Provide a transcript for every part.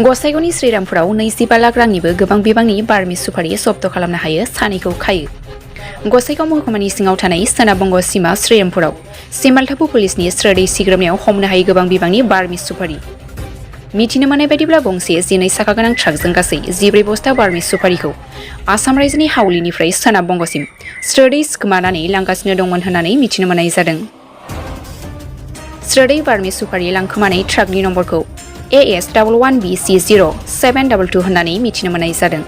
गसाइगावनि श्रीरामपुराव 25 लाख रांनिबो गोबां बिबांनि बारमि सुपारि जब्द खालामनो हायो सानैखौ खायो। गसाइगाव महकुमानि सिङाव थानाय सोनाब बंग सीमा श्रीरामपुराव सिमालथापु पुलिसनि स्रोदै सिग्रोमनायाव हमनो हायै गोबां बिबांनि बारमि सुपारि। मिथिनो मोननाय बायदिब्ला गंसे 12 साखा गोनां ट्राकजों गासै 14 बस्ता बारमि सुपारिखौ आसाम रायजोनि हावलिनिफ्राय सोनाब बंगसिम स्रोदै सिखोमानानै लांगासिनो दंमोन होननानै मिथिनो मोननाय जादों। स्रोदै बारमि सुपारि लांखोमानाय ट्राकनि नम्बरखौ AS11BC0722 होननानै मिथिनो मोननाय जादों।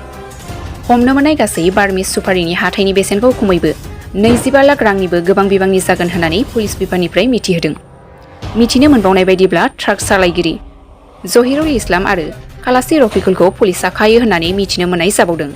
हमनो मोननाय गासै बारमि सुपारिनि हाथाइनि बेसेनखौ खमैबो 25 लाख रांनिबो गोबां बिबांनि जागोन होननानै पुलिस बिफाननिफ्राय मिथिहोदों। मिथिनो मोनबावनाय बायदिब्ला ट्राक सालायगिरि जहिरुल इस्लाम आरो खालासी रफिकुलखौ पुलिसा खायो होननानै मिथिनो मोननाय जाबावदों।